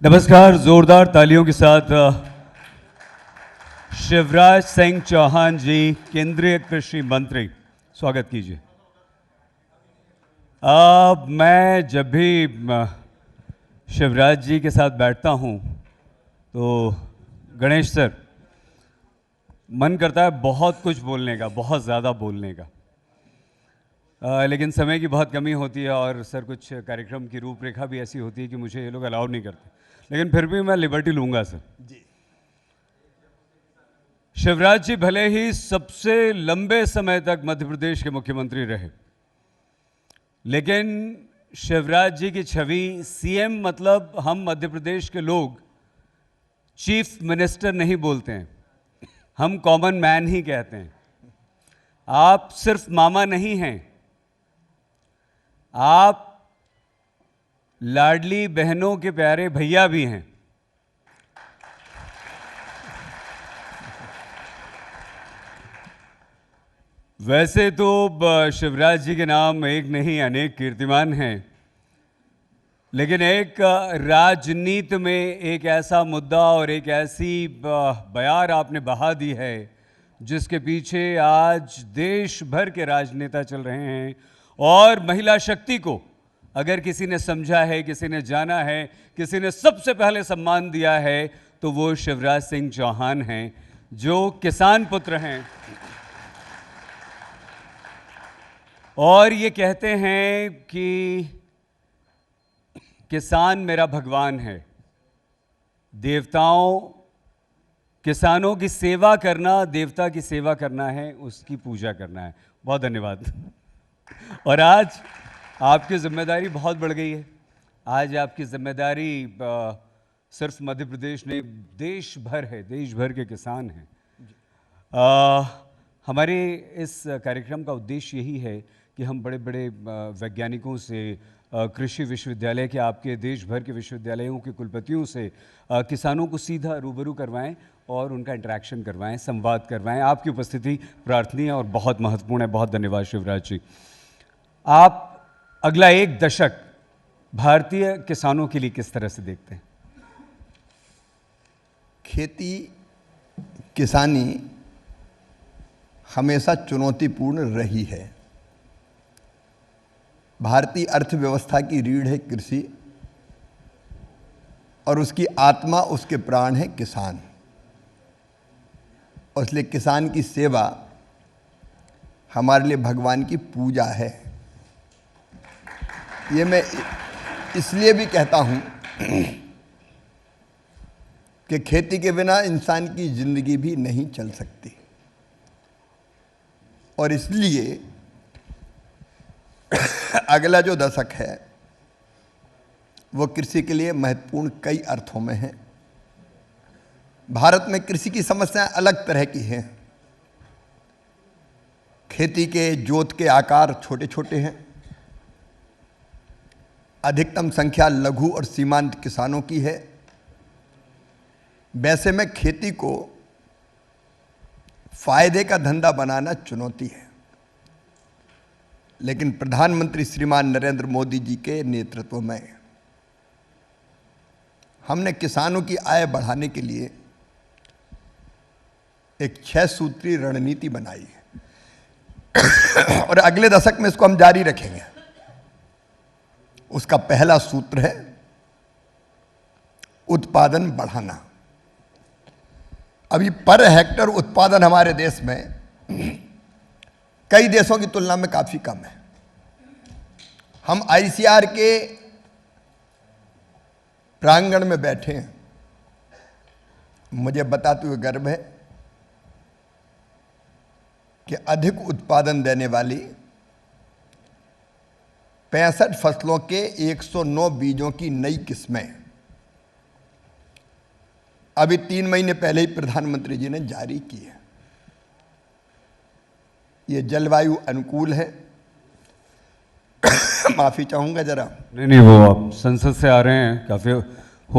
नमस्कार। जोरदार तालियों के साथ शिवराज सिंह चौहान जी, केंद्रीय कृषि मंत्री, स्वागत कीजिए। मैं जब भी शिवराज जी के साथ बैठता हूं तो गणेश सर, मन करता है बहुत कुछ बोलने का, बहुत ज़्यादा बोलने का, लेकिन समय की बहुत कमी होती है और सर कुछ कार्यक्रम की रूपरेखा भी ऐसी होती है कि मुझे ये लोग अलाउ नहीं करते, लेकिन फिर भी मैं लिबर्टी लूँगा सर जी। शिवराज जी भले ही सबसे लंबे समय तक मध्य प्रदेश के मुख्यमंत्री रहे, लेकिन शिवराज जी की छवि सीएम मतलब हम मध्य प्रदेश के लोग चीफ मिनिस्टर नहीं बोलते हैं, हम कॉमन मैन ही कहते हैं। आप सिर्फ मामा नहीं हैं, आप लाडली बहनों के प्यारे भैया भी हैं। वैसे तो शिवराज जी के नाम एक नहीं अनेक कीर्तिमान हैं, लेकिन एक राजनीति में एक ऐसा मुद्दा और एक ऐसी बयार आपने बहा दी है जिसके पीछे आज देश भर के राजनेता चल रहे हैं। और महिला शक्ति को अगर किसी ने समझा है, किसी ने जाना है, किसी ने सबसे पहले सम्मान दिया है तो वो शिवराज सिंह चौहान हैं, जो किसान पुत्र हैं और ये कहते हैं कि किसान मेरा भगवान है। देवताओं, किसानों की सेवा करना देवता की सेवा करना है, उसकी पूजा करना है। बहुत धन्यवाद। और आज आपकी जिम्मेदारी बहुत बढ़ गई है। आज आपकी जिम्मेदारी सिर्फ मध्य प्रदेश नहीं, देश भर है, देश भर के किसान हैं। हमारे इस कार्यक्रम का उद्देश्य यही है कि हम बड़े बड़े वैज्ञानिकों से, कृषि विश्वविद्यालय के, आपके देश भर के विश्वविद्यालयों के कुलपतियों से किसानों को सीधा रूबरू करवाएं और उनका इंटरेक्शन करवाएं, संवाद करवाएं। आपकी उपस्थिति प्रार्थनीय और बहुत महत्वपूर्ण है। बहुत धन्यवाद शिवराज जी। आप अगला एक दशक भारतीय किसानों के लिए किस तरह से देखते हैं? खेती, किसानी हमेशा चुनौतीपूर्ण रही है। भारतीय अर्थव्यवस्था की रीढ़ है कृषि और उसकी आत्मा, उसके प्राण है किसान। और इसलिए किसान की सेवा हमारे लिए भगवान की पूजा है। ये मैं इसलिए भी कहता हूँ कि खेती के बिना इंसान की जिंदगी भी नहीं चल सकती। और इसलिए अगला जो दशक है वो कृषि के लिए महत्वपूर्ण कई अर्थों में है। भारत में कृषि की समस्याएं अलग तरह की हैं। खेती के जोत के आकार छोटे छोटे हैं। अधिकतम संख्या लघु और सीमांत किसानों की है। वैसे में खेती को फायदे का धंधा बनाना चुनौती है, लेकिन प्रधानमंत्री श्रीमान नरेंद्र मोदी जी के नेतृत्व में हमने किसानों की आय बढ़ाने के लिए एक 6 सूत्रीय रणनीति बनाई है और अगले दशक में इसको हम जारी रखेंगे। उसका पहला सूत्र है उत्पादन बढ़ाना। अभी पर हेक्टर उत्पादन हमारे देश में कई देशों की तुलना में काफी कम है। हम आईसीआर के प्रांगण में बैठे हैं। मुझे बताते हुए गर्व है कि अधिक उत्पादन देने वाली 65 फसलों के 109 बीजों की नई किस्में अभी 3 महीने पहले ही प्रधानमंत्री जी ने जारी की है। ये जलवायु अनुकूल है। माफी चाहूंगा जरा। नहीं, वो आप संसद से आ रहे हैं, काफी हो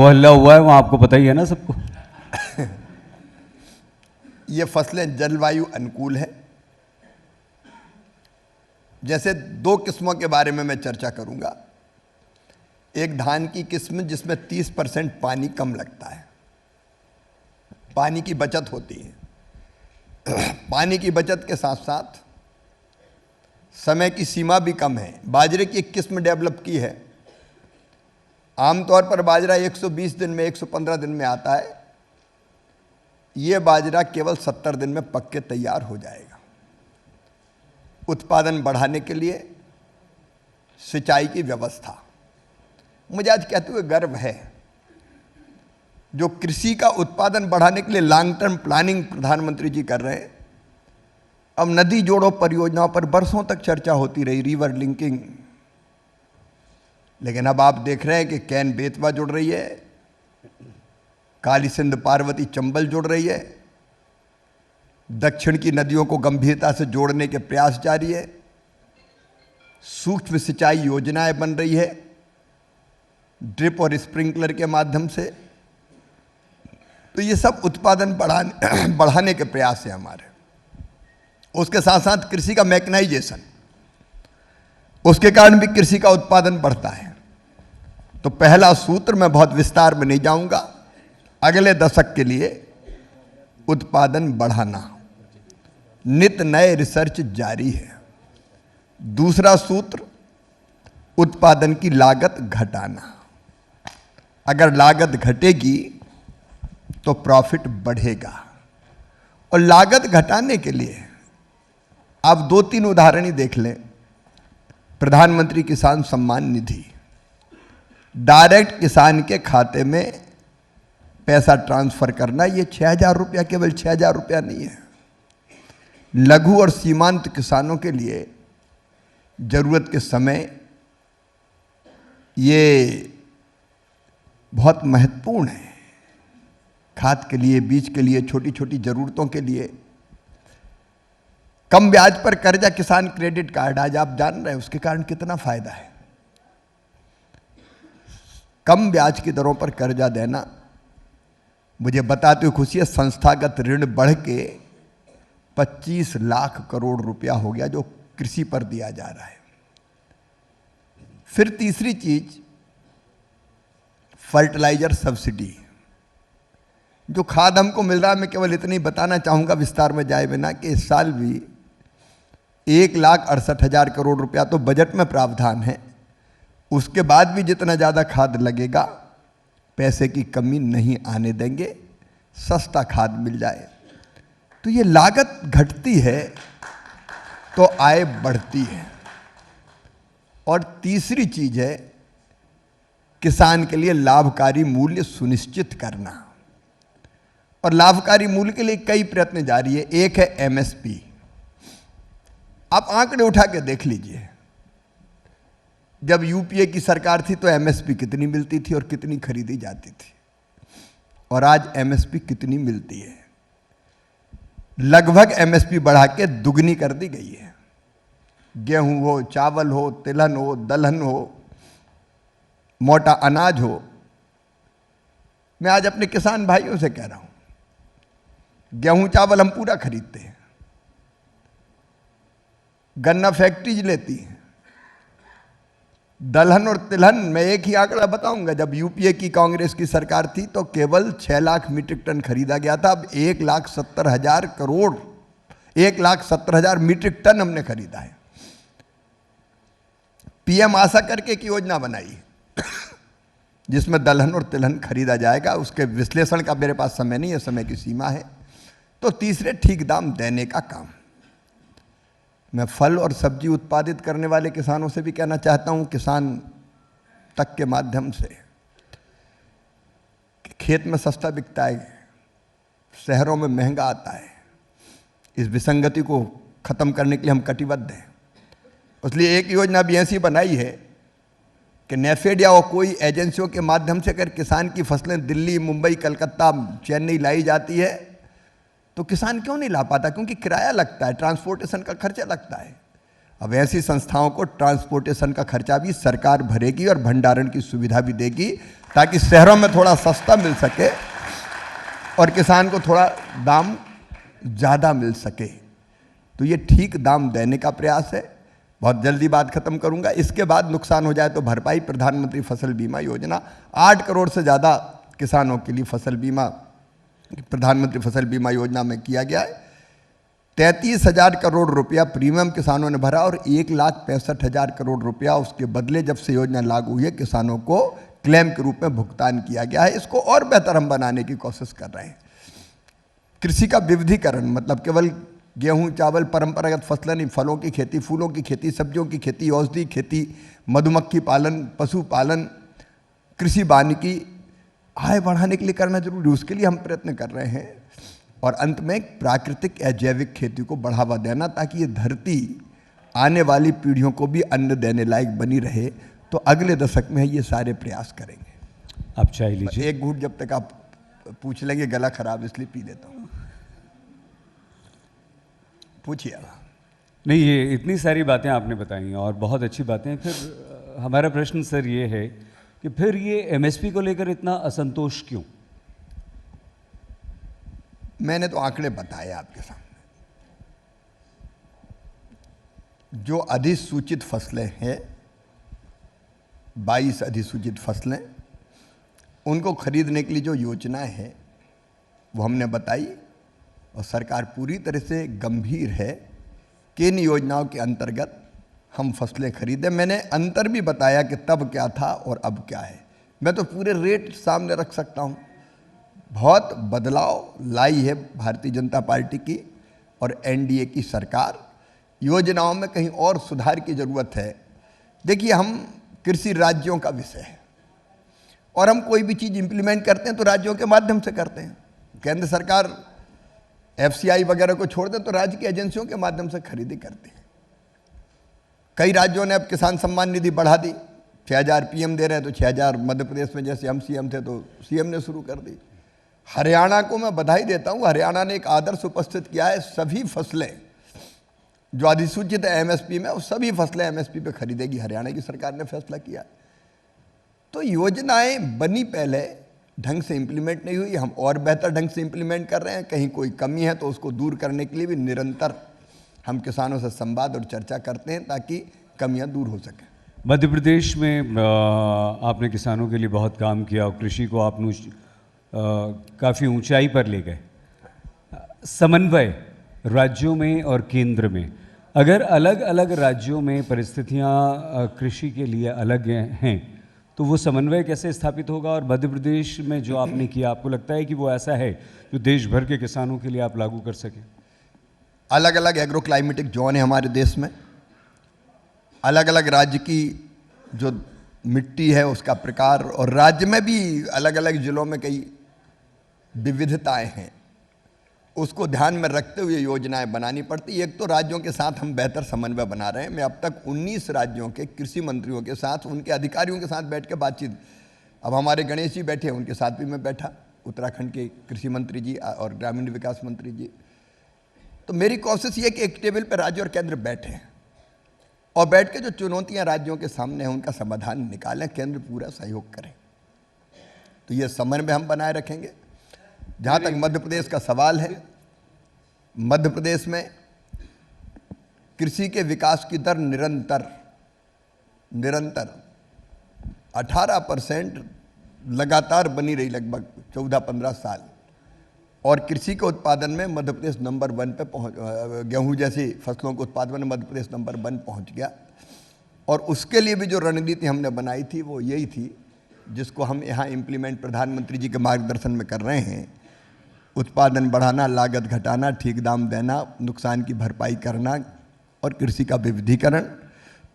हल्ला हुआ है वहाँ, आपको पता ही है ना सबको। ये फसलें जलवायु अनुकूल है। जैसे 2 किस्मों के बारे में मैं चर्चा करूंगा। एक धान की किस्म जिसमें 30% पानी कम लगता है, पानी की बचत होती है। पानी की बचत के साथ साथ समय की सीमा भी कम है। बाजरे की एक किस्म डेवलप की है, आमतौर पर बाजरा 120 दिन में 115 दिन में आता है, ये बाजरा केवल 70 दिन में पक के तैयार हो जाएगा। उत्पादन बढ़ाने के लिए सिंचाई की व्यवस्था, मुझे आज कहते हुए गर्व है, जो कृषि का उत्पादन बढ़ाने के लिए लॉन्ग टर्म प्लानिंग प्रधानमंत्री जी कर रहे हैं। अब नदी जोड़ो परियोजनाओं पर बरसों तक चर्चा होती रही, रिवर लिंकिंग, लेकिन अब आप देख रहे हैं कि कैन बेतवा जुड़ रही है, काली सिंध पार्वती चंबल जुड़ रही है, दक्षिण की नदियों को गंभीरता से जोड़ने के प्रयास जारी है, सूक्ष्म सिंचाई योजनाएं बन रही है ड्रिप और स्प्रिंकलर के माध्यम से। तो ये सब उत्पादन बढ़ाने के प्रयास है हमारे। उसके साथ साथ कृषि का मैकेनाइजेशन, उसके कारण भी कृषि का उत्पादन बढ़ता है। तो पहला सूत्र, मैं बहुत विस्तार में नहीं जाऊंगा, अगले दशक के लिए उत्पादन बढ़ाना, नित नए रिसर्च जारी है। दूसरा सूत्र, उत्पादन की लागत घटाना। अगर लागत घटेगी तो प्रॉफिट बढ़ेगा। और लागत घटाने के लिए आप 2-3 उदाहरण ही देख लें। प्रधानमंत्री किसान सम्मान निधि, डायरेक्ट किसान के खाते में पैसा ट्रांसफर करना, ये 6,000 रुपया, केवल 6,000 रुपया नहीं है। लघु और सीमांत किसानों के लिए जरूरत के समय ये बहुत महत्वपूर्ण है। खाद के लिए, बीज के लिए, छोटी छोटी जरूरतों के लिए कम ब्याज पर कर्जा, किसान क्रेडिट कार्ड, आज आप जान रहे हैं उसके कारण कितना फायदा है। कम ब्याज की दरों पर कर्जा देना, मुझे बताते हुए खुशी है, संस्थागत ऋण बढ़ के 25 लाख करोड़ रुपया हो गया जो कृषि पर दिया जा रहा है। फिर तीसरी चीज, फर्टिलाइजर सब्सिडी। जो खाद हमको मिल रहा है, मैं केवल इतनी बताना चाहूंगा विस्तार में जाए बिना, कि इस साल भी 1,68,000 करोड़ रुपया तो बजट में प्रावधान है। उसके बाद भी जितना ज़्यादा खाद लगेगा, पैसे की कमी नहीं आने देंगे, सस्ता खाद मिल जाए। तो ये लागत घटती है तो आय बढ़ती है। और तीसरी चीज है, किसान के लिए लाभकारी मूल्य सुनिश्चित करना। और लाभकारी मूल्य के लिए कई प्रयत्न जारी है। एक है एमएसपी। आप आंकड़े उठा के देख लीजिए, जब यूपीए की सरकार थी तो एमएसपी कितनी मिलती थी और कितनी खरीदी जाती थी, और आज एमएसपी कितनी मिलती है। लगभग एमएसपी बढ़ा के दुगनी कर दी गई है। गेहूं हो, चावल हो, तिलहन हो, दलहन हो, मोटा अनाज हो। मैं आज अपने किसान भाइयों से कह रहा हूं, गेहूं चावल हम पूरा खरीदते हैं, गन्ना फैक्ट्रीज लेती हैं। दलहन और तिलहन, मैं एक ही आंकड़ा बताऊंगा, जब यूपीए की कांग्रेस की सरकार थी तो केवल 6 लाख मीट्रिक टन खरीदा गया था। अब 1,70,000 करोड़, 1,70,000 मीट्रिक टन हमने खरीदा है। पीएम आशा करके एक योजना बनाई जिसमें दलहन और तिलहन खरीदा जाएगा। उसके विश्लेषण का मेरे पास समय नहीं है, समय की सीमा है। तो तीसरे, ठीक दाम देने का काम। मैं फल और सब्जी उत्पादित करने वाले किसानों से भी कहना चाहता हूं, किसान तक के माध्यम से, कि खेत में सस्ता बिकता है, शहरों में महंगा आता है। इस विसंगति को खत्म करने के लिए हम कटिबद्ध हैं। इसलिए एक योजना भी ऐसी बनाई है कि नेफेड या कोई एजेंसियों के माध्यम से अगर किसान की फसलें दिल्ली, मुंबई, कलकत्ता, चेन्नई लाई जाती है तो किसान क्यों नहीं ला पाता? क्योंकि किराया लगता है, ट्रांसपोर्टेशन का खर्चा लगता है। अब ऐसी संस्थाओं को ट्रांसपोर्टेशन का खर्चा भी सरकार भरेगी और भंडारण की सुविधा भी देगी, ताकि शहरों में थोड़ा सस्ता मिल सके और किसान को थोड़ा दाम ज़्यादा मिल सके। तो ये ठीक दाम देने का प्रयास है। बहुत जल्दी बात खत्म करूंगा। इसके बाद नुकसान हो जाए तो भरपाई, प्रधानमंत्री फसल बीमा योजना 8 करोड़ से ज़्यादा किसानों के लिए फसल बीमा प्रधानमंत्री फसल बीमा योजना में किया गया है। 33,000 करोड़ रुपया प्रीमियम किसानों ने भरा और 1,65,000 करोड़ रुपया उसके बदले जब से योजना लागू हुई है किसानों को क्लेम के रूप में भुगतान किया गया है। इसको और बेहतर हम बनाने की कोशिश कर रहे हैं। कृषि का विविधीकरण मतलब केवल गेहूं चावल परंपरागत फसलें नहीं, फलों की खेती, फूलों की खेती, सब्जियों की खेती, औषधि खेती, मधुमक्खी पालन, पशुपालन, कृषि वानिकी आय बढ़ाने के लिए करना जरूरी है। उसके लिए हम प्रयत्न कर रहे हैं। और अंत में प्राकृतिक या जैविक खेती को बढ़ावा देना ताकि ये धरती आने वाली पीढ़ियों को भी अन्न देने लायक बनी रहे। तो अगले दशक में ये सारे प्रयास करेंगे। आप चाय लीजिए। एक घूंट जब तक आप पूछ लेंगे, गला खराब इसलिए पी लेता हूँ। पूछिए। नहीं, ये इतनी सारी बातें आपने बताई और बहुत अच्छी बातें। फिर हमारा प्रश्न सर ये है कि फिर ये एमएसपी को लेकर इतना असंतोष क्यों? मैंने तो आंकड़े बताए आपके सामने। जो अधिसूचित फसलें हैं, 22 अधिसूचित फसलें, उनको खरीदने के लिए जो योजनाएं हैं वो हमने बताई और सरकार पूरी तरह से गंभीर है कि इन योजनाओं के अंतर्गत हम फसलें खरीदें। मैंने अंतर भी बताया कि तब क्या था और अब क्या है। मैं तो पूरे रेट सामने रख सकता हूँ। बहुत बदलाव लाई है भारतीय जनता पार्टी की और एनडीए की सरकार। योजनाओं में कहीं और सुधार की जरूरत है। देखिए, हम कृषि राज्यों का विषय है और हम कोई भी चीज़ इंप्लीमेंट करते हैं तो राज्यों के माध्यम से करते हैं। केंद्र सरकार एफसीआई वगैरह को छोड़ दे तो राज्य की एजेंसियों के माध्यम से खरीदी करती है। कई राज्यों ने अब किसान सम्मान निधि बढ़ा दी। 6,000 पीएम दे रहे हैं तो 6,000 मध्य प्रदेश में जैसे हम सीएम थे तो सीएम ने शुरू कर दी। हरियाणा को मैं बधाई देता हूँ। हरियाणा ने एक आदर्श उपस्थित किया है। सभी फसलें जो अधिसूचित है एमएसपी में, वो सभी फसलें एमएसपी पे खरीदेगी। हरियाणा की सरकार ने फैसला किया। तो योजनाएं बनी, पहले ढंग से इंप्लीमेंट नहीं हुई। हम और बेहतर ढंग से इंप्लीमेंट कर रहे हैं। कहीं कोई कमी है तो उसको दूर करने के लिए भी निरंतर हम किसानों से संवाद और चर्चा करते हैं ताकि कमियां दूर हो सकें। मध्य प्रदेश में आपने किसानों के लिए बहुत काम किया और कृषि को आपने काफ़ी ऊंचाई पर ले गए। समन्वय राज्यों में और केंद्र में, अगर अलग अलग राज्यों में परिस्थितियां कृषि के लिए अलग हैं तो वो समन्वय कैसे स्थापित होगा? और मध्य प्रदेश में जो आपने किया, आपको लगता है कि वो ऐसा है जो देश भर के किसानों के लिए आप लागू कर सकें? अलग अलग एग्रो क्लाइमेटिक जोन है हमारे देश में। अलग अलग राज्य की जो मिट्टी है उसका प्रकार, और राज्य में भी अलग अलग जिलों में कई विविधताएं हैं। उसको ध्यान में रखते हुए योजनाएं बनानी पड़ती। एक तो राज्यों के साथ हम बेहतर समन्वय बना रहे हैं। मैं अब तक 19 राज्यों के कृषि मंत्रियों के साथ, उनके अधिकारियों के साथ बैठ के बातचीत। अब हमारे गणेश जी बैठे, उनके साथ भी मैं बैठा, उत्तराखंड के कृषि मंत्री जी और ग्रामीण विकास मंत्री जी। तो मेरी कोशिश ये कि एक टेबल पर राज्य और केंद्र बैठे और बैठ के जो चुनौतियां राज्यों के सामने हैं उनका समाधान निकालें, केंद्र पूरा सहयोग करें। तो ये समन्वय हम बनाए रखेंगे। जहाँ तक मध्य प्रदेश का सवाल है, मध्य प्रदेश में कृषि के विकास की दर निरंतर 18% लगातार बनी रही, लगभग 14-15 साल। और कृषि के उत्पादन में मध्य प्रदेश नंबर 1 पे पहुँच, गेहूं जैसी फसलों के उत्पादन में मध्य प्रदेश नंबर 1 पहुँच गया। और उसके लिए भी जो रणनीति हमने बनाई थी वो यही थी, जिसको हम यहाँ इम्प्लीमेंट प्रधानमंत्री जी के मार्गदर्शन में कर रहे हैं। उत्पादन बढ़ाना, लागत घटाना, ठीक दाम देना, नुकसान की भरपाई करना और कृषि का विविधीकरण।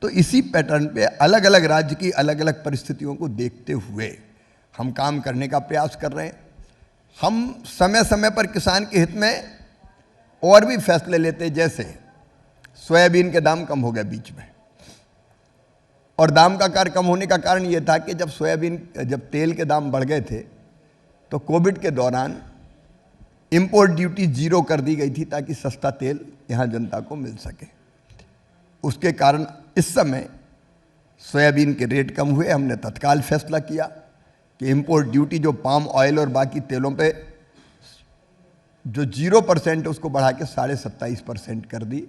तो इसी पैटर्न पे अलग अलग राज्य की अलग अलग परिस्थितियों को देखते हुए हम काम करने का प्रयास कर रहे हैं। हम समय समय पर किसान के हित में और भी फैसले लेते, जैसे सोयाबीन के दाम कम हो गए बीच में। और दाम का कार्य कम होने का कारण ये था कि जब तेल के दाम बढ़ गए थे तो कोविड के दौरान इंपोर्ट ड्यूटी 0 कर दी गई थी ताकि सस्ता तेल यहाँ जनता को मिल सके। उसके कारण इस समय सोयाबीन के रेट कम हुए। हमने तत्काल फैसला किया कि इंपोर्ट ड्यूटी जो पाम ऑयल और बाकी तेलों पे जो 0% उसको बढ़ा के 27.5% कर दी।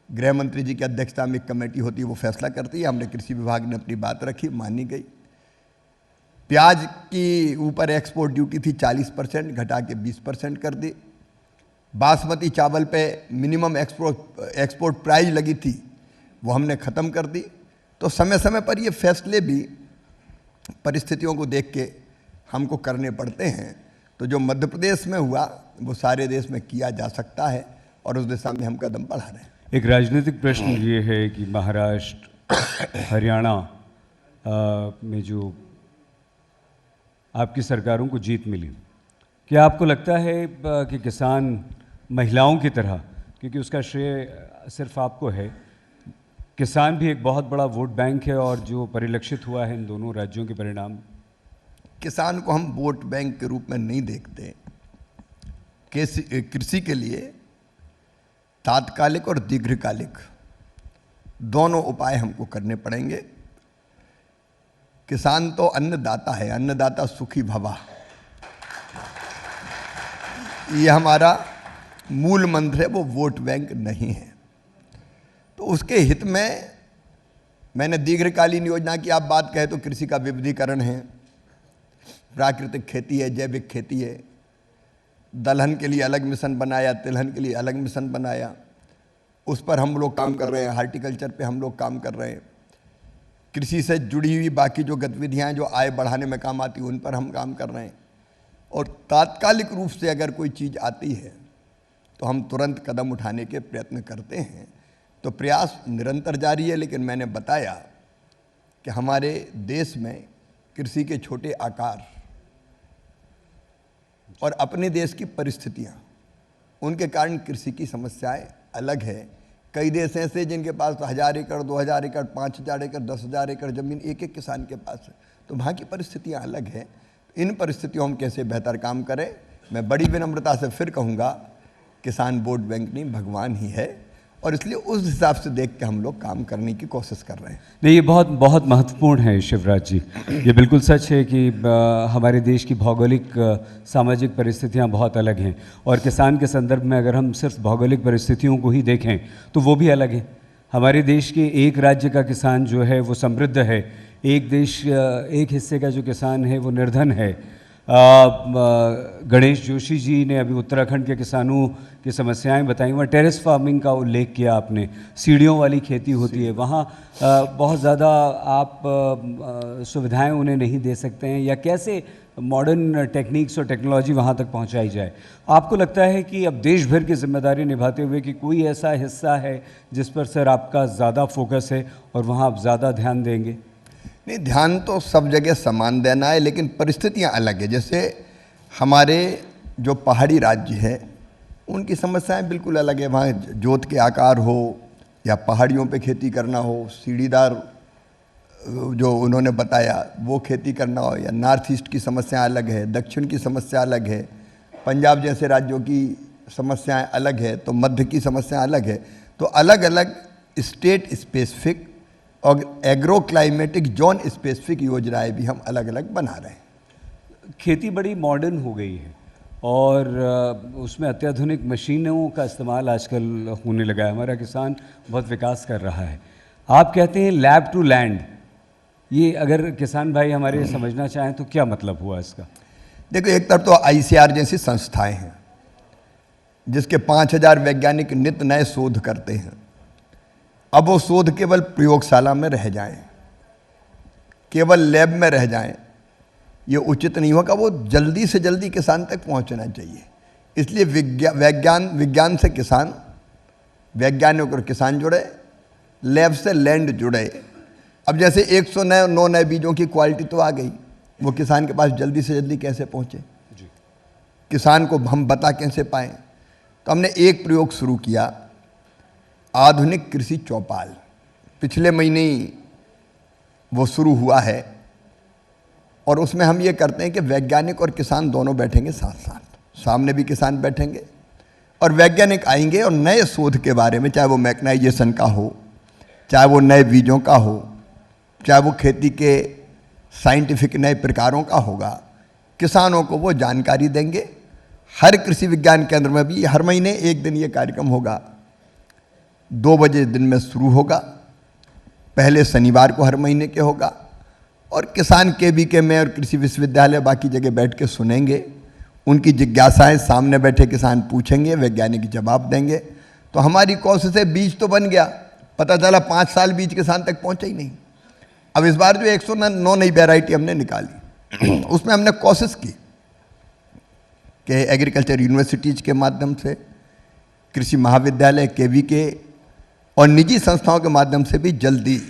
गृह मंत्री जी की अध्यक्षता में एक कमेटी होती है, वो फैसला करती है। हमने कृषि विभाग ने अपनी बात रखी, मानी गई। प्याज की ऊपर एक्सपोर्ट ड्यूटी थी 40%, घटा के 20% कर दी। बासमती चावल पे मिनिमम एक्सपोर्ट प्राइस लगी थी, वो हमने ख़त्म कर दी। तो समय समय पर ये फैसले भी परिस्थितियों को देख के हमको करने पड़ते हैं। तो जो मध्य प्रदेश में हुआ वो सारे देश में किया जा सकता है और उस दिशा में हम कदम बढ़ा रहे हैं। एक राजनीतिक प्रश्न ये है कि महाराष्ट्र, हरियाणा में जो आपकी सरकारों को जीत मिली, क्या आपको लगता है कि किसान महिलाओं की तरह, क्योंकि उसका श्रेय सिर्फ आपको है, किसान भी एक बहुत बड़ा वोट बैंक है और जो परिलक्षित हुआ है इन दोनों राज्यों के परिणाम? किसान को हम वोट बैंक के रूप में नहीं देखते। कृषि के लिए तात्कालिक और दीर्घकालिक दोनों उपाय हमको करने पड़ेंगे। किसान तो अन्नदाता है, अन्नदाता सुखी भवा, ये हमारा मूल मंत्र है, वो वोट बैंक नहीं है। तो उसके हित में मैंने दीर्घकालीन योजना की आप बात कहें तो कृषि का विविधीकरण है, प्राकृतिक खेती है, जैविक खेती है। दलहन के लिए अलग मिशन बनाया, तिलहन के लिए अलग मिशन बनाया, उस पर हम लोग काम कर रहे हैं। हार्टिकल्चर पे हम लोग काम कर रहे हैं। कृषि से जुड़ी हुई बाकी जो गतिविधियां जो आय बढ़ाने में काम आती हैं उन पर हम काम कर रहे हैं। और तात्कालिक रूप से अगर कोई चीज़ आती है तो हम तुरंत कदम उठाने के प्रयत्न करते हैं। तो प्रयास निरंतर जारी है। लेकिन मैंने बताया कि हमारे देश में कृषि के छोटे आकार और अपने देश की परिस्थितियां, उनके कारण कृषि की समस्याएं अलग है। कई देश ऐसे जिनके पास 1000 एकड़, 2000 एकड़, 5000 एकड़, 10,000 एकड़ जमीन एक एक किसान के पास है। तो वहाँ की परिस्थितियाँ अलग हैं। इन परिस्थितियों में कैसे बेहतर काम करें, मैं बड़ी विनम्रता से फिर कहूँगा, किसान वोट बैंक नहीं भगवान ही है, और इसलिए उस हिसाब से देख के हम लोग काम करने की कोशिश कर रहे हैं। नहीं, ये बहुत बहुत महत्वपूर्ण है शिवराज जी। ये बिल्कुल सच है कि हमारे देश की भौगोलिक सामाजिक परिस्थितियां बहुत अलग हैं, और किसान के संदर्भ में अगर हम सिर्फ भौगोलिक परिस्थितियों को ही देखें तो वो भी अलग है। हमारे देश के एक राज्य का किसान जो है वो समृद्ध है, एक हिस्से का जो किसान है वो निर्धन है। गणेश जोशी जी ने अभी उत्तराखंड के किसानों की समस्याएं बताई, वहाँ टेरेस फार्मिंग का उल्लेख किया आपने, सीढ़ियों वाली खेती होती है, वहाँ बहुत ज़्यादा आप सुविधाएं उन्हें नहीं दे सकते हैं, या कैसे मॉडर्न टेक्निक्स और टेक्नोलॉजी वहाँ तक पहुँचाई जाए। आपको लगता है कि अब देश भर की जिम्मेदारी निभाते हुए कि कोई ऐसा हिस्सा है जिस पर सर आपका ज़्यादा फोकस है और वहाँ आप ज़्यादा ध्यान देंगे? नहीं, ध्यान तो सब जगह समान देना है, लेकिन परिस्थितियां अलग है। जैसे हमारे जो पहाड़ी राज्य है उनकी समस्याएं बिल्कुल अलग है। वहाँ जोत के आकार हो या पहाड़ियों पे खेती करना हो, सीढ़ीदार जो उन्होंने बताया वो खेती करना हो, या नॉर्थ ईस्ट की समस्या अलग है, दक्षिण की समस्या अलग है, पंजाब जैसे राज्यों की समस्याएं अलग है, तो मध्य की समस्या अलग है। तो अलग अलग स्टेट स्पेसिफिक और एग्रो क्लाइमेटिक जोन स्पेसिफिक योजनाएं भी हम अलग अलग बना रहे हैं। खेती बड़ी मॉडर्न हो गई है और उसमें अत्याधुनिक मशीनों का इस्तेमाल आजकल होने लगा है। हमारा किसान बहुत विकास कर रहा है। आप कहते हैं लैब टू लैंड, ये अगर किसान भाई हमारे समझना चाहें तो क्या मतलब हुआ इसका? देखो, एक तरफ तो ICAR जैसी संस्थाएं हैं जिसके 5000 वैज्ञानिक नित्य नए शोध करते हैं। अब वो शोध केवल प्रयोगशाला में रह जाएं, केवल लैब में रह जाएं, ये उचित नहीं होगा। वो जल्दी से जल्दी किसान तक पहुंचना चाहिए। इसलिए विज्ञान से किसान, वैज्ञानिक और किसान जुड़े, लैब से लैंड जुड़े। अब जैसे 109 नए बीजों की क्वालिटी तो आ गई, वो किसान के पास जल्दी से जल्दी कैसे पहुंचे, किसान को हम बता कैसे पाएं? तो हमने एक प्रयोग शुरू किया, आधुनिक कृषि चौपाल। पिछले महीने ही वो शुरू हुआ है, और उसमें हम ये करते हैं कि वैज्ञानिक और किसान दोनों बैठेंगे साथ साथ, सामने भी किसान बैठेंगे और वैज्ञानिक आएंगे, और नए शोध के बारे में, चाहे वो मैकेनाइजेशन का हो, चाहे वो नए बीजों का हो, चाहे वो खेती के साइंटिफिक नए प्रकारों का होगा, किसानों को वो जानकारी देंगे। हर कृषि विज्ञान केंद्र में भी हर महीने एक दिन ये कार्यक्रम होगा। 2 बजे दिन में शुरू होगा, पहले शनिवार को हर महीने के होगा, और किसान केवीके में और कृषि विश्वविद्यालय बाकी जगह बैठ के सुनेंगे, उनकी जिज्ञासाएं सामने बैठे किसान पूछेंगे, वैज्ञानिक जवाब देंगे। तो हमारी कोशिश है, बीज तो बन गया, पता चला 5 साल बीज किसान तक पहुंचा ही नहीं। अब इस बार जो 109 नई वैरायटी हमने निकाली उसमें हमने कोशिश की कि एग्रीकल्चर यूनिवर्सिटीज के माध्यम से, कृषि महाविद्यालय केवीके और निजी संस्थाओं के माध्यम से भी जल्दी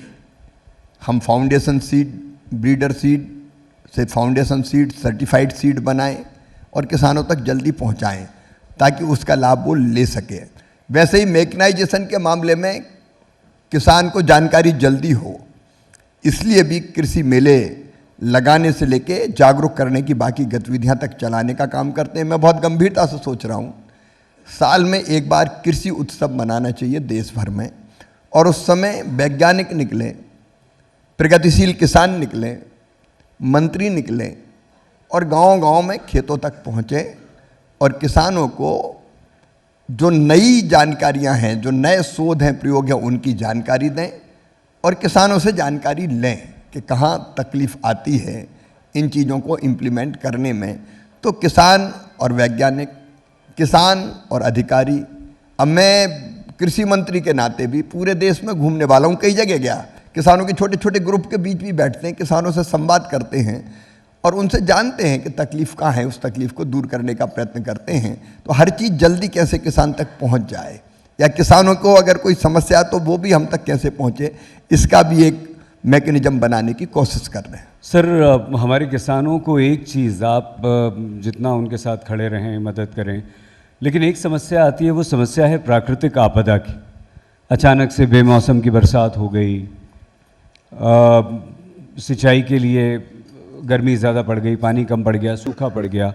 हम फाउंडेशन सीड, ब्रीडर सीड से फाउंडेशन सीड, सर्टिफाइड सीड बनाएं और किसानों तक जल्दी पहुंचाएं ताकि उसका लाभ वो ले सके। वैसे ही मैकेनाइजेशन के मामले में किसान को जानकारी जल्दी हो, इसलिए भी कृषि मेले लगाने से लेके जागरूक करने की बाकी गतिविधियां तक चलाने का काम करते हैं। मैं बहुत गंभीरता से सोच रहा हूँ, साल में एक बार कृषि उत्सव मनाना चाहिए देश भर में, और उस समय वैज्ञानिक निकलें, प्रगतिशील किसान निकलें, मंत्री निकलें और गांव-गांव में खेतों तक पहुँचें और किसानों को जो नई जानकारियां हैं, जो नए शोध हैं, प्रयोग हैं, उनकी जानकारी दें और किसानों से जानकारी लें कि कहाँ तकलीफ आती है इन चीज़ों को इम्प्लीमेंट करने में। तो किसान और वैज्ञानिक, किसान और अधिकारी, अब मैं कृषि मंत्री के नाते भी पूरे देश में घूमने वाला हूँ, कई जगह गया, किसानों के छोटे छोटे ग्रुप के बीच भी बैठते हैं, किसानों से संवाद करते हैं और उनसे जानते हैं कि तकलीफ कहाँ है, उस तकलीफ को दूर करने का प्रयत्न करते हैं। तो हर चीज़ जल्दी कैसे किसान तक पहुँच जाए, या किसानों को अगर कोई समस्या तो वो भी हम तक कैसे पहुँचे, इसका भी एक मैकेनिज्म बनाने की कोशिश कर रहे हैं। सर, हमारे किसानों को एक चीज़, आप जितना उनके साथ खड़े रहें, मदद करें, लेकिन एक समस्या आती है, वो समस्या है प्राकृतिक आपदा की। अचानक से बेमौसम की बरसात हो गई, सिंचाई के लिए गर्मी ज़्यादा पड़ गई, पानी कम पड़ गया, सूखा पड़ गया।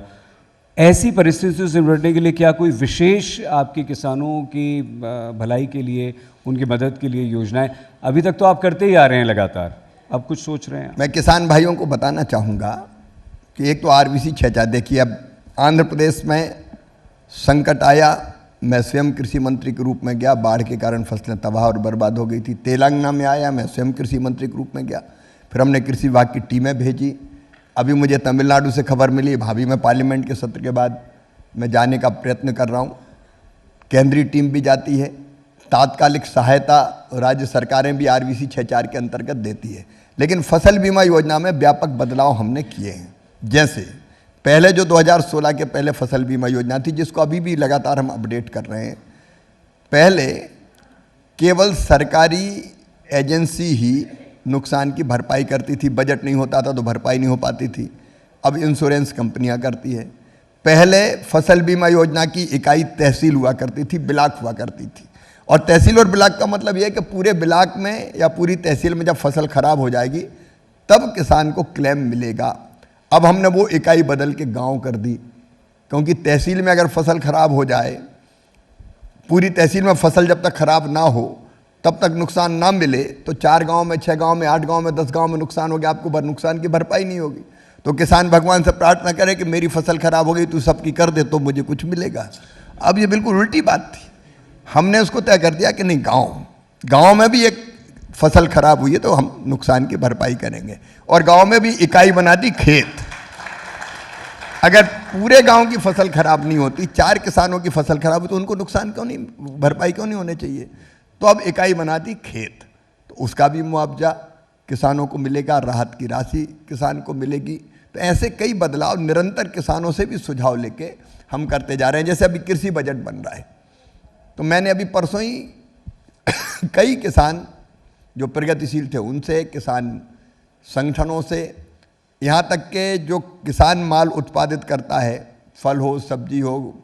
ऐसी परिस्थितियों से निपटने के लिए क्या कोई विशेष आपके किसानों की भलाई के लिए, उनकी मदद के लिए योजनाएं? अभी तक तो आप करते ही आ रहे हैं लगातार, अब कुछ सोच रहे हैं? मैं किसान भाइयों को बताना चाहूँगा कि एक तो RBC 6 देखिए, अब आंध्र प्रदेश में संकट आया, मैं स्वयं कृषि मंत्री के रूप में गया, बाढ़ के कारण फसलें तबाह और बर्बाद हो गई थी। तेलंगाना में आया, मैं स्वयं कृषि मंत्री के रूप में गया, फिर हमने कृषि विभाग की टीमें भेजी। अभी मुझे तमिलनाडु से खबर मिली, भाभी मैं पार्लियामेंट के सत्र के बाद मैं जाने का प्रयत्न कर रहा हूँ, केंद्रीय टीम भी जाती है। तात्कालिक सहायता राज्य सरकारें भी RBC 6 के अंतर्गत देती है। लेकिन फसल बीमा योजना में व्यापक बदलाव हमने किए हैं। जैसे पहले जो 2016 के पहले फसल बीमा योजना थी, जिसको अभी भी लगातार हम अपडेट कर रहे हैं, पहले केवल सरकारी एजेंसी ही नुकसान की भरपाई करती थी, बजट नहीं होता था तो भरपाई नहीं हो पाती थी। अब इंश्योरेंस कंपनियां करती है। पहले फसल बीमा योजना की इकाई तहसील हुआ करती थी, ब्लॉक हुआ करती थी, और तहसील और ब्लॉक का मतलब यह है कि पूरे ब्लॉक में या पूरी तहसील में जब फसल खराब हो जाएगी तब किसान को क्लेम मिलेगा। अब हमने वो इकाई बदल के गांव कर दी, क्योंकि तहसील में अगर फसल खराब हो जाए, पूरी तहसील में फसल जब तक खराब ना हो तब तक नुकसान ना मिले, तो 4 गांव में, 6 गांव में, 8 गांव में, 10 गांव में नुकसान हो गया, आपको नुकसान की भरपाई नहीं होगी। तो किसान भगवान से प्रार्थना करे कि मेरी फसल खराब हो गई, तू सबकी कर दे तो मुझे कुछ मिलेगा। अब ये बिल्कुल उल्टी बात थी। हमने उसको तय कर दिया कि नहीं, गांव में भी एक फसल खराब हुई है तो हम नुकसान की भरपाई करेंगे, और गांव में भी इकाई बना दी खेत। अगर पूरे गांव की फसल खराब नहीं होती, 4 किसानों की फसल खराब हुई तो उनको नुकसान क्यों नहीं, भरपाई क्यों नहीं होने चाहिए? तो अब इकाई बना दी खेत, तो उसका भी मुआवजा किसानों को मिलेगा, राहत की राशि किसान को मिलेगी। तो ऐसे कई बदलाव निरंतर किसानों से भी सुझाव लेके हम करते जा रहे हैं। जैसे अभी कृषि बजट बन रहा है, तो मैंने अभी परसों ही कई किसान जो प्रगतिशील थे उनसे, किसान संगठनों से, यहाँ तक के जो किसान माल उत्पादित करता है, फल हो, सब्जी हो,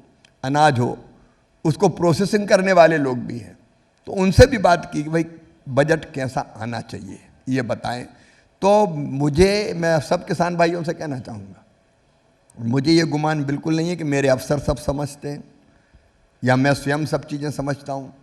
अनाज हो, उसको प्रोसेसिंग करने वाले लोग भी हैं, तो उनसे भी बात की कि भाई बजट कैसा आना चाहिए, ये बताएं। तो मैं सब किसान भाइयों से कहना चाहूँगा, मुझे ये गुमान बिल्कुल नहीं है कि मेरे अफसर सब समझते हैं या मैं स्वयं सब चीज़ें समझता हूँ।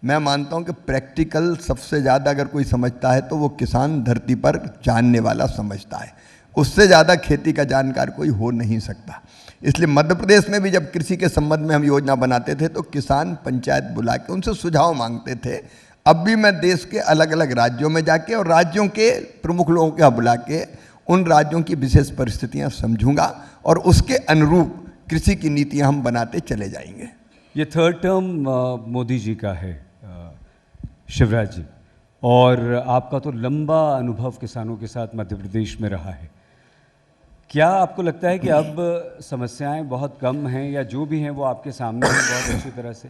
मैं मानता हूँ कि प्रैक्टिकल सबसे ज़्यादा अगर कोई समझता है तो वो किसान धरती पर जानने वाला समझता है। उससे ज़्यादा खेती का जानकार कोई हो नहीं सकता। इसलिए मध्य प्रदेश में भी जब कृषि के संबंध में हम योजना बनाते थे तो किसान पंचायत बुला के उनसे सुझाव मांगते थे। अब भी मैं देश के अलग अलग राज्यों में जाके और राज्यों के प्रमुख लोगों को बुला के उन राज्यों की विशेष परिस्थितियां समझूंगा और उसके अनुरूप कृषि की नीतियां हम बनाते चले जाएंगे। ये थर्ड टर्म मोदी जी का है शिवराज जी, और आपका तो लंबा अनुभव किसानों के साथ मध्य प्रदेश में रहा है। क्या आपको लगता है कि अब समस्याएं बहुत कम हैं, या जो भी हैं वो आपके सामने हैं बहुत अच्छी तरह से,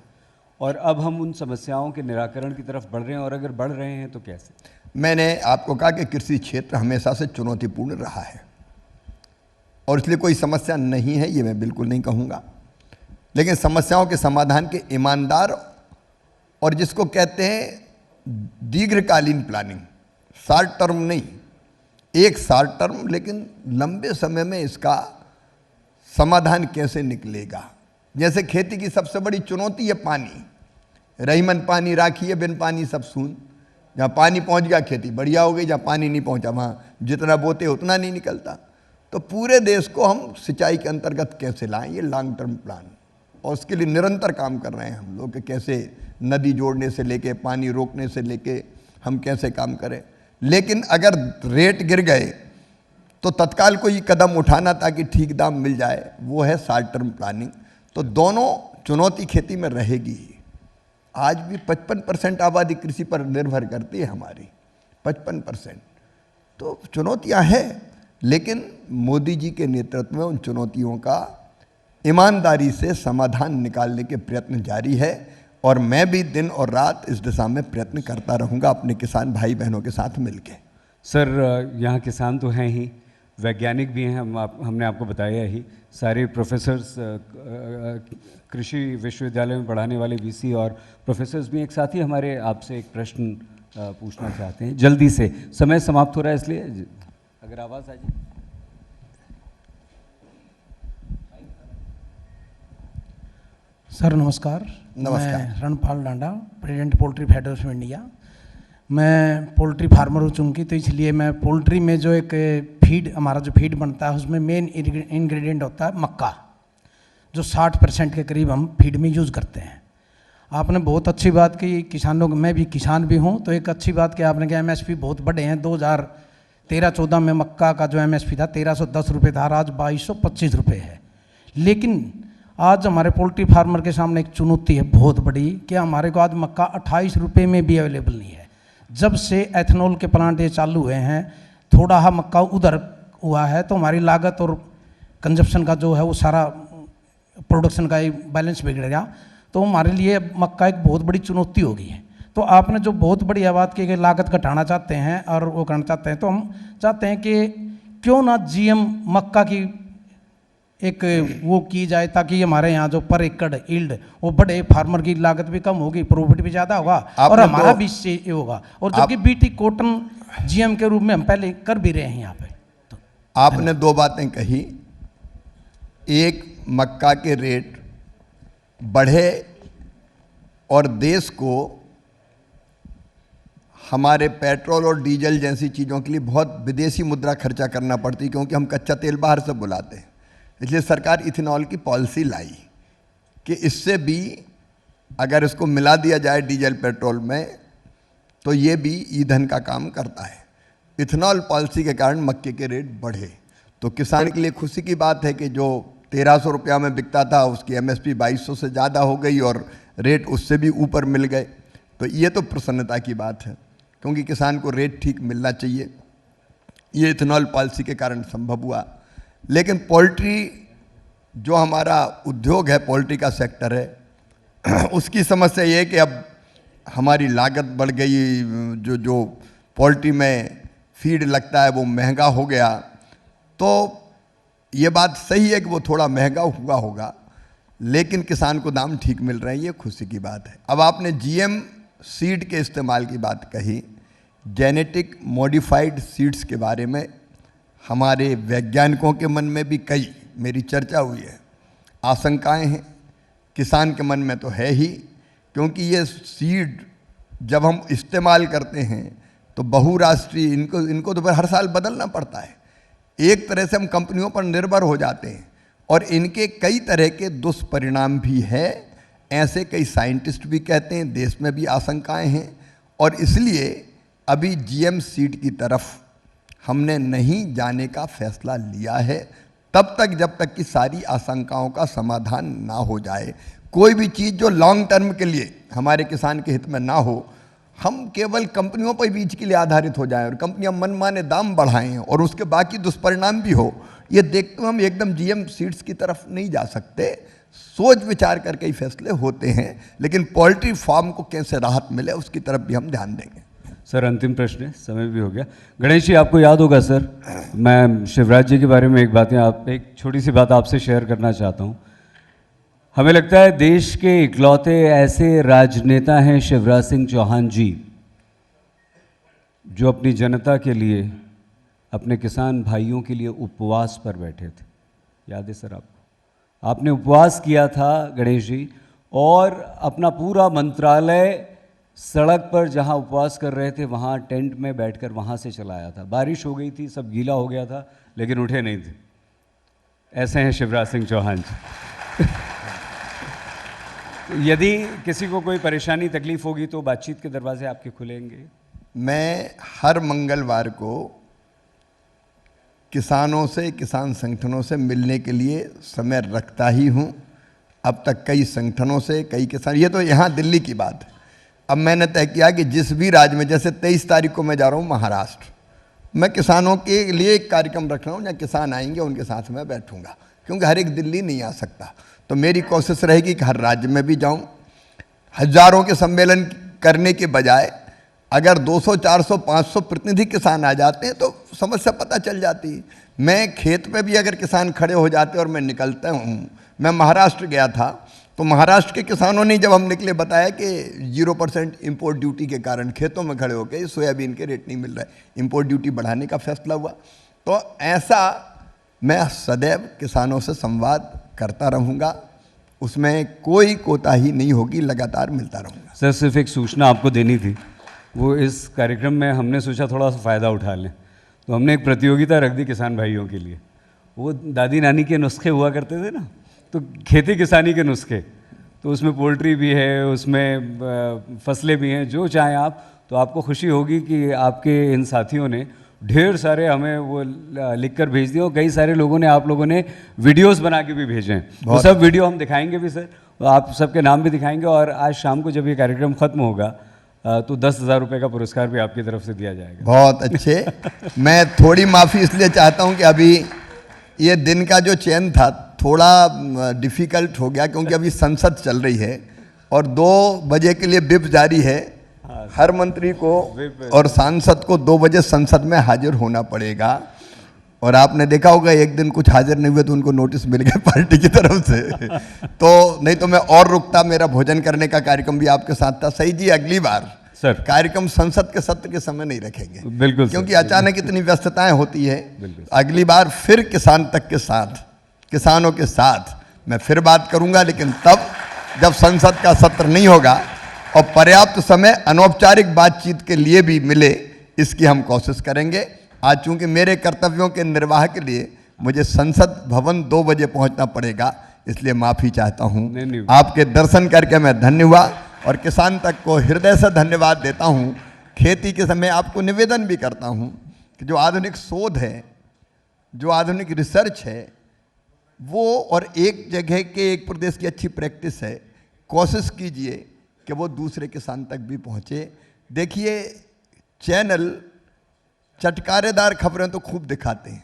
और अब हम उन समस्याओं के निराकरण की तरफ बढ़ रहे हैं, और अगर बढ़ रहे हैं तो कैसे? मैंने आपको कहा कि कृषि क्षेत्र हमेशा से चुनौतीपूर्ण रहा है और इसलिए कोई समस्या नहीं है, ये मैं बिल्कुल नहीं कहूँगा। लेकिन समस्याओं के समाधान के ईमानदार और जिसको कहते हैं दीर्घकालीन प्लानिंग, शॉर्ट टर्म नहीं, एक शॉर्ट टर्म लेकिन लंबे समय में इसका समाधान कैसे निकलेगा। जैसे खेती की सबसे बड़ी चुनौती है पानी, रही मन पानी राखी है, बिन पानी सब सून। जहाँ पानी पहुँच गया खेती बढ़िया हो गई, जहाँ पानी नहीं पहुँचा वहाँ जितना बोते उतना नहीं निकलता। तो पूरे देश को हम सिंचाई के अंतर्गत कैसे लाएं, ये लॉन्ग टर्म प्लान, और उसके लिए निरंतर काम कर रहे हैं हम लोग कि कैसे नदी जोड़ने से लेके पानी रोकने से लेके हम कैसे काम करें। लेकिन अगर रेट गिर गए तो तत्काल कोई कदम उठाना ताकि ठीक दाम मिल जाए, वो है शॉर्ट टर्म प्लानिंग। तो दोनों चुनौती खेती में रहेगी ही। आज भी 55% आबादी कृषि पर निर्भर करती है हमारी, 55%। तो चुनौतियां हैं, लेकिन मोदी जी के नेतृत्व में उन चुनौतियों का ईमानदारी से समाधान निकालने के प्रयत्न जारी है, और मैं भी दिन और रात इस दिशा में प्रयत्न करता रहूँगा अपने किसान भाई बहनों के साथ मिलके। सर, यहाँ किसान तो हैं ही, वैज्ञानिक भी हैं, हमने आपको बताया ही, सारे प्रोफेसर्स कृषि विश्वविद्यालय में पढ़ाने वाले वीसी और प्रोफेसर्स भी एक साथ ही हमारे आपसे एक प्रश्न पूछना चाहते हैं जल्दी से। समय समाप्त हो रहा है, इसलिए अगर आवाज़ आ जाए। सर नमस्कार। नमस्कार। मैं Ranpal Danda, president poultry federation of India. मैं पोल्ट्री फार्मर हूँ चूँकि, तो इसलिए मैं पोल्ट्री में जो एक फीड, हमारा जो फीड बनता है उसमें मेन इंग्रेडिएंट होता है मक्का, जो 60% के करीब हम फीड में यूज़ करते हैं। आपने बहुत अच्छी बात की, किसानों, मैं भी किसान भी हूँ, तो एक अच्छी बात कि आपने कहा एमएसपी बहुत बढ़े हैं। 2013-14 में मक्का का जो एमएसपी था 1310 रुपये था, आज 2225 रुपये है। लेकिन आज हमारे पोल्ट्री फार्मर के सामने एक चुनौती है बहुत बड़ी कि हमारे को आज मक्का 28 रुपये में भी अवेलेबल नहीं है। जब से एथेनॉल के प्लांट ये चालू हुए हैं, थोड़ा हा मक्का उधर हुआ है, तो हमारी लागत और कंजप्शन का जो है वो सारा प्रोडक्शन का बैलेंस बिगड़ गया। तो हमारे लिए मक्का एक बहुत बड़ी चुनौती हो गई है। तो आपने जो बहुत बढ़िया बात की कि लागत घटाना चाहते हैं और वो करना चाहते हैं, तो हम चाहते हैं कि क्यों ना जीएम मक्का की एक वो की जाए, ताकि हमारे यहाँ जो पर एकड़ यील्ड वो बढ़े, फार्मर की लागत भी कम होगी, प्रॉफिट भी ज़्यादा होगा और हमारा भी ये होगा। और जबकि बीटी कॉटन जीएम के रूप में हम पहले कर भी रहे हैं यहाँ पे। तो आपने दो बातें कही, एक मक्का के रेट बढ़े और देश को हमारे पेट्रोल और डीजल जैसी चीज़ों के लिए बहुत विदेशी मुद्रा खर्चा करना पड़ती, क्योंकि हम कच्चा तेल बाहर से बुलाते हैं। इसलिए सरकार इथेनॉल की पॉलिसी लाई कि इससे भी अगर इसको मिला दिया जाए डीजल पेट्रोल में तो ये भी ईंधन का काम करता है। इथेनॉल पॉलिसी के कारण मक्के के रेट बढ़े, तो किसान के लिए खुशी की बात है कि जो 1300 रुपया में बिकता था उसकी एमएसपी 2200 से ज़्यादा हो गई और रेट उससे भी ऊपर मिल गए। तो ये तो प्रसन्नता की बात है, क्योंकि किसान को रेट ठीक मिलना चाहिए। ये इथेनॉल पॉलिसी के कारण संभव हुआ। लेकिन पोल्ट्री जो हमारा उद्योग है, पोल्ट्री का सेक्टर है, उसकी समस्या ये है कि अब हमारी लागत बढ़ गई। जो पोल्ट्री में फीड लगता है वो महंगा हो गया। तो ये बात सही है कि वो थोड़ा महंगा हुआ होगा, लेकिन किसान को दाम ठीक मिल रहे हैं, ये खुशी की बात है। अब आपने जीएम सीड के इस्तेमाल की बात कही, जेनेटिक मॉडिफाइड सीड्स के बारे में हमारे वैज्ञानिकों के मन में भी कई मेरी चर्चा हुई है, आशंकाएं हैं, किसान के मन में तो है ही, क्योंकि ये सीड जब हम इस्तेमाल करते हैं तो बहुराष्ट्रीय इनको तो हर साल बदलना पड़ता है। एक तरह से हम कंपनियों पर निर्भर हो जाते हैं और इनके कई तरह के दुष्परिणाम भी है, ऐसे कई साइंटिस्ट भी कहते हैं, देश में भी आशंकाएं हैं। और इसलिए अभी जीएम सीड की तरफ हमने नहीं जाने का फैसला लिया है, तब तक जब तक कि सारी आशंकाओं का समाधान ना हो जाए। कोई भी चीज़ जो लॉन्ग टर्म के लिए हमारे किसान के हित में ना हो, हम केवल कंपनियों पर बीज के लिए आधारित हो जाएं और कंपनियां मनमाने दाम बढ़ाएं और उसके बाकी दुष्परिणाम भी हो, ये देखते हुए हम एकदम जीएम सीड्स की तरफ नहीं जा सकते। सोच विचार करके ही फैसले होते हैं, लेकिन पोल्ट्री फार्म को कैसे राहत मिले उसकी तरफ भी हम ध्यान देंगे। सर अंतिम प्रश्न है, समय भी हो गया। गणेश जी, आपको याद होगा सर, मैं शिवराज जी के बारे में एक छोटी सी बात आपसे शेयर करना चाहता हूँ। हमें लगता है देश के इकलौते ऐसे राजनेता हैं शिवराज सिंह चौहान जी, जो अपनी जनता के लिए, अपने किसान भाइयों के लिए उपवास पर बैठे थे। याद है सर आपको? आपने उपवास किया था गणेश जी, और अपना पूरा मंत्रालय सड़क पर जहां उपवास कर रहे थे वहां टेंट में बैठकर वहां से चलाया था। बारिश हो गई थी, सब गीला हो गया था, लेकिन उठे नहीं थे। ऐसे हैं शिवराज सिंह चौहान जी। यदि किसी को कोई परेशानी तकलीफ होगी तो बातचीत के दरवाजे आपके खुलेंगे। मैं हर मंगलवार को किसानों से, किसान संगठनों से मिलने के लिए समय रखता ही हूँ। अब तक कई संगठनों से, कई किसान, ये तो यहाँ दिल्ली की बात है। अब मैंने तय किया कि जिस भी राज्य में, जैसे 23 तारीख को मैं जा रहा हूँ महाराष्ट्र, मैं किसानों के लिए एक कार्यक्रम रख रहा हूँ, जहाँ किसान आएंगे उनके साथ मैं बैठूंगा, क्योंकि हर एक दिल्ली नहीं आ सकता। तो मेरी कोशिश रहेगी कि हर राज्य में भी जाऊं। हजारों के सम्मेलन करने के बजाय अगर 200, 400, 500 प्रतिनिधि किसान आ जाते हैं तो समस्या पता चल जाती है। मैं खेत पे भी अगर किसान खड़े हो जाते और मैं निकलता हूँ, मैं महाराष्ट्र गया था तो महाराष्ट्र के किसानों ने जब हम निकले बताया कि 0% इम्पोर्ट ड्यूटी के कारण खेतों में खड़े होकर सोयाबीन के रेट नहीं मिल रहा है, इम्पोर्ट ड्यूटी बढ़ाने का फैसला हुआ। तो ऐसा मैं सदैव किसानों से संवाद करता रहूँगा, उसमें कोई कोताही नहीं होगी, लगातार मिलता रहूँगा। सर सिर्फ एक सूचना आपको देनी थी, वो इस कार्यक्रम में हमने सोचा थोड़ा सा फ़ायदा उठा लें, तो हमने एक प्रतियोगिता रख दी किसान भाइयों के लिए। वो दादी नानी के नुस्खे हुआ करते थे ना, तो खेती किसानी के नुस्खे, तो उसमें पोल्ट्री भी है, उसमें फसलें भी हैं, जो चाहें आप। तो आपको खुशी होगी कि आपके इन साथियों ने ढेर सारे हमें वो लिख कर भेज दिए, और कई सारे लोगों ने, आप लोगों ने वीडियोस बना के भी भेजे हैं। वो सब वीडियो हम दिखाएंगे भी सर, आप सबके नाम भी दिखाएंगे। और आज शाम को जब ये कार्यक्रम ख़त्म होगा तो 10,000 रुपये का पुरस्कार भी आपकी तरफ से दिया जाएगा। बहुत अच्छे। मैं थोड़ी माफ़ी इसलिए चाहता हूँ कि अभी ये दिन का जो चयन था थोड़ा डिफ़िकल्ट हो गया, क्योंकि अभी संसद चल रही है और 2 बजे के लिए विप जारी है। हर मंत्री को और सांसद को 2 बजे संसद में हाजिर होना पड़ेगा। और आपने देखा होगा एक दिन कुछ हाजिर नहीं हुए तो उनको नोटिस मिल गया पार्टी की तरफ से। तो नहीं तो मैं और रुकता, मेरा भोजन करने का कार्यक्रम भी आपके साथ था। सही जी, अगली बार सर कार्यक्रम संसद के सत्र के समय नहीं रखेंगे, बिल्कुल, क्योंकि अचानक इतनी व्यस्तताएं होती है। अगली बार फिर किसान तक के साथ, किसानों के साथ मैं फिर बात करूंगा, लेकिन तब जब संसद का सत्र नहीं होगा और पर्याप्त समय अनौपचारिक बातचीत के लिए भी मिले, इसकी हम कोशिश करेंगे। आज चूंकि मेरे कर्तव्यों के निर्वाह के लिए मुझे संसद भवन 2 बजे पहुंचना पड़ेगा, इसलिए माफ़ी चाहता हूं। आपके दर्शन करके मैं धन्य हुआ और किसान तक को हृदय से धन्यवाद देता हूं। खेती के समय आपको निवेदन भी करता हूं कि जो आधुनिक शोध है, जो आधुनिक रिसर्च है, वो और एक जगह के, एक प्रदेश की अच्छी प्रैक्टिस है, कोशिश कीजिए कि वो दूसरे किसान तक भी पहुँचे। देखिए, चैनल चटकारेदार खबरें तो खूब दिखाते हैं,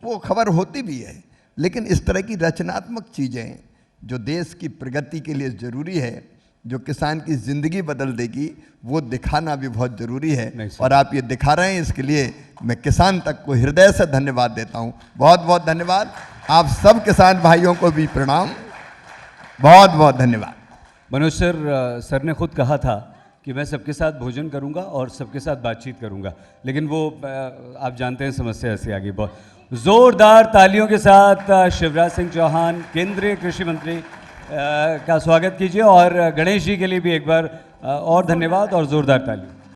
वो खबर होती भी है, लेकिन इस तरह की रचनात्मक चीज़ें जो देश की प्रगति के लिए ज़रूरी है, जो किसान की ज़िंदगी बदल देगी, वो दिखाना भी बहुत ज़रूरी है। और आप ये दिखा रहे हैं, इसके लिए मैं किसान तक को हृदय से धन्यवाद देता हूँ। बहुत बहुत धन्यवाद। आप सब किसान भाइयों को भी प्रणाम, बहुत बहुत धन्यवाद। मनोज सर ने खुद कहा था कि मैं सबके साथ भोजन करूंगा और सबके साथ बातचीत करूंगा, लेकिन वो आप जानते हैं समस्या ऐसी आ गई। बहुत जोरदार तालियों के साथ शिवराज सिंह चौहान, केंद्रीय कृषि मंत्री, का स्वागत कीजिए। और गणेश जी के लिए भी एक बार और धन्यवाद और जोरदार ताली।